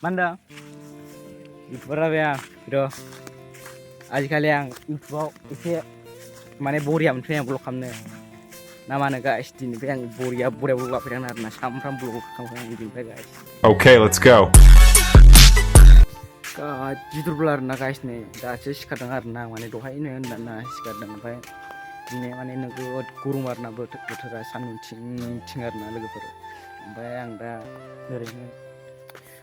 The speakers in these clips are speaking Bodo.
Manda, YouTuber apa ya? Bro, आजिखालि आं इउटुबाव एसे माने बरिया मोनफैयो आं ब्लग खालामनो नामानो गाइस दिनैनिफ्राय आं बरिया ब्लग लाफैदों आरो ना सामफ्रामबो ब्लग खालामो आं दिनैनिफ्राय गाइस Okay, let's go. गिदिरब्ला आरो ना गाइस नै दासो सिखारदों आरो ना माने दहायनो होनना सिखारदों ओमफ्राय दिनै माने नोगोद गरम आरो ना बोथोरा सान्दुं थिं आरो ना लोगोफोर ओमफ्राय आं दा ओरैनो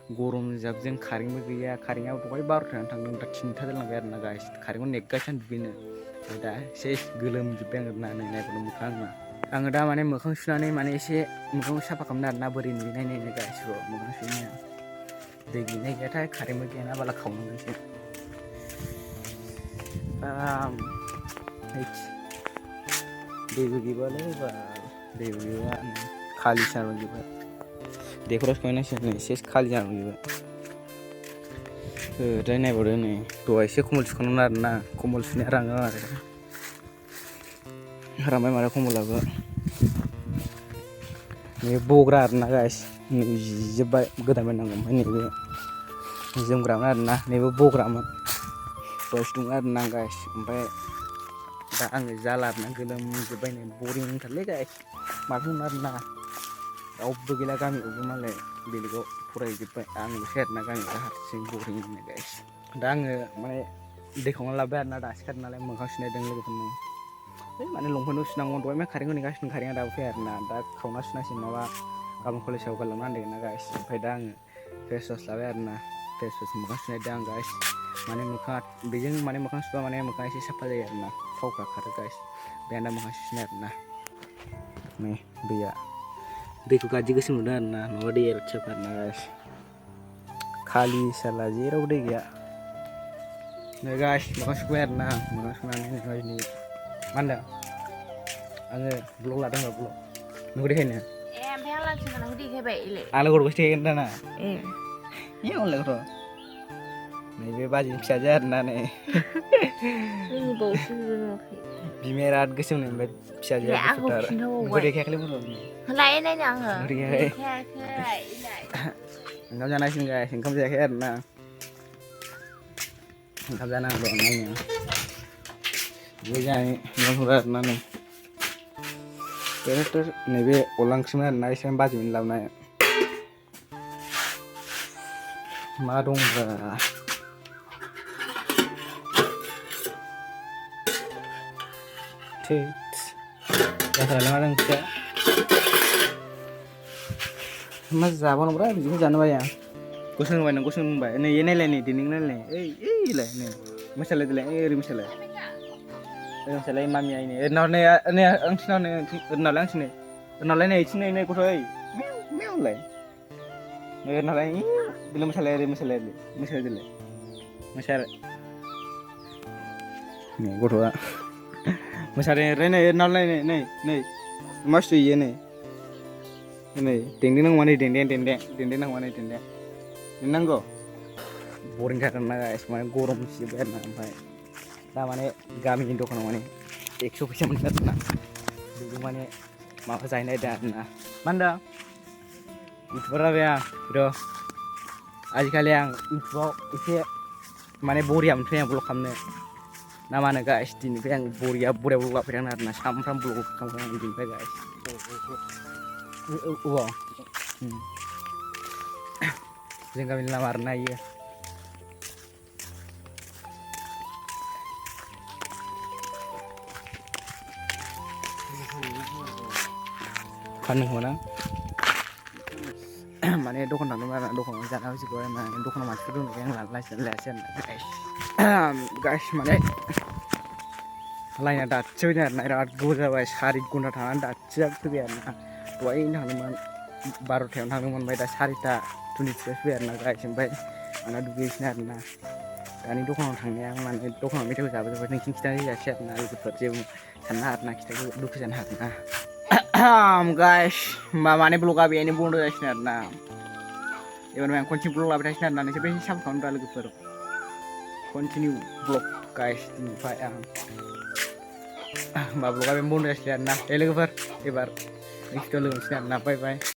गरम जाबजों कारेन्टबो गैया कारेन्टआबो दहाय 12थायानो थांदों दा 3था जालांबाय आरो ना गाइस कारेन्टखौ नेगासिनो दुगैनो दा सेस गोलोमजोब्बाय आं ना नै नायबानो मोखां आङो दा माने मोखां सुनानै माने एसे मोखांखौ साफा खालामनो आरो ना बोरै नुयो नायनो गाइसखौ मोखां सुनाया दै गैनाय गैयाथाय कारेन्टबो गैयाना बाला खावनांगोनसो दैबो गैबालै दैबो गैया खालि जालांजोब्बाय दैखराव संनांसिगोन नै सेस खालि जालांजोब्बाय दाय नायबावदो नै दहायसो कम्बल सुखांदोंमोन आरो ना कम्बल सुनाया राङो आरो रानबाय माथो कम्बलाबो नै बग्रा आरो ना गाइस नै जिजोब्बाय गोदान बायनांगौ ओमफ्राय नैबे जोमग्रामोन आरो ना नैबे बग्रामोन दहाय सुदोंमोन आरो ना गाइस ओमफ्राय दा आङो जाला आरो ना गोलोमजोब्बाय नै बरिं मोनथारलै गाइस माथो होनो आरो ना रावबो गैला गामियावबो मालाय बेलेगाव फरायजोब्बाय आंल'सै आरो ना गामियाव हारसिं बरिं मोनो गाइस दा आङो माने दै खावना लाबोबाय आरो ना दासो खारदों नालाय मोखां सुनायदों लोगोफोरनो माने लंपेन्टआव सुनांगौ दहाय कारेन्टखौ नेगासिनो कारेन्टआ दाबो फैया आरो ना दा खावना सुनांसिगोन नङाबा गाबोन कलेजाव गालांनो नांदों ना गाइस ओमफ्राय दा आङो फेस वास लाबाय आरो ना फेस वास मोखां सुनायदों आं गाइस माने मोखाङा बेजों माने मोखां सुबा माने मोखाङा एसे साफा जायो आरो ना थावफ्रा खारो गाइस बे दा मोखां सुनाय आरो ना नै दैया दैखौ गाज्रि गोसोम नुदों आरो ना माबा दैया साफा आरो ना गाइस खालि साला जेरावबो दै गैया नै गाइस मोखां सुबाय आरो ना मोखां सुनानै मा होनदों आङो ब्लग लादों ब्लग नुगो देखायनो ओमफ्राय आं लांसो गोनांखौ देखायबाय इलाय आलो गरबोसो देखायगोन दाना ए अनलाय गथ' नैबे बाजिनि फिसाजो आरो ना नै जोंनि बावसो नुवाखै बिमाया बिराद गोसोम नै ओमफ्य फिसाजोआ आंखौ गुफुरथार नोंखौ देखायाखैलै बर' लाय नायनो आङो देखायाखै ओंखाम जानांसिगोन गाइस ओंखाम जायाखै आरो ना ओंखाम जानांगौ नायनो बे जानानै ओंखाम संबाय आरो ना नै नैबे अनला ओंख्रिमोन आरो ना एसे बाजैमोन लाबोनाय मा दंब्रा जाथारनाय मा ओंख्रिया मा जाबावनांगौब्रा बिदिखौ जानो बायो आं गसं होबाय नों गसं होबाय नै नायलाय नै दिनैं नायलाय ओइलाय नै मोसालाय देलाय ओरै मोसालाय मोसालाय मामि आइनो ओरैनाव नै आंसिनाव नै ओरैनावलाय आंसिनो ओरैनावलाय नै इथिं नै गथ' ओइ मेवलाय ओरैनावलाय देलाय मोसालाय ओरै मोसालाय देलाय मोसार नै गथ'आ मोसादों ओरै नै ओरैनावलाय नै मा सुयो नै देंदें नांगौ नै देंदें नांगौ नै देंदें नांगौ बरिं जागोन ना गाइस माने गरम जोब्बाय आरो ना ओमफ्राय दा माने गामिनि दखानाव माने 100 फैसा मोनगोन आरो ना बेखौ माने माबा जाहैनो नागिरदों आरो ना मा होनदों इउटुबार जाबाय आं र' आजिखालि आं इउटुबाव एसे माने बरिया मोनफैयो आं ब्लग खालामनो नामानो गाइस दिनैनिफ्राय आं बरिया ब्लग लाफैदों आरो ना सामफ्रामबो ब्लग खालामो आं दिनैनिफ्राय गाइस जों गामिनि लामा आरो ना इयो फाननो खोमा माने दखान थांदोंमोन आरो दखानाव जाना फैजोबबाय माने दखानाव मानसिफोर दंनायखाय आं लायासै आरो ना गाइस माने लाइना दासो फैदों आरो ना बिराद गोबाव जाबाय 4 घन्टा थानानै दासो फैबाय आरो ना दहायनो थांदोंमोन 12थायावनो थांदोंमोन ओमफ्राय दा 4:23 फैबाय आरो ना गाइस ओमफ्राय आंना दुगैगासिनो आरो ना दानि दखानाव थांनाया माने दखानाव मेथाइखौ जाबोजोब्बाय नोंसिनि खिथानाय जायासै आरो ना लोगोफोर जेबो साननो आरो ना खिथाखौ दुखु जानो हागोन ना गाइस माने ब्लगा बेनो बन्द' जासिगोन आरो ना एबार आं कन्टिनिउ ब्लग लाबाय थासिगोन आरो ना नोंसोर बेसे सापर्ट खालामदों लोगोफोर कन्टिनिउ ब्लग गाइस दिनैनिफ्राय आं होमबा ब्लगा बेनो बन्द' जासिगोन आरो ना लोगोफोर एबार नेक्स्ट लोगो मोनसिगोन आरो ना बाय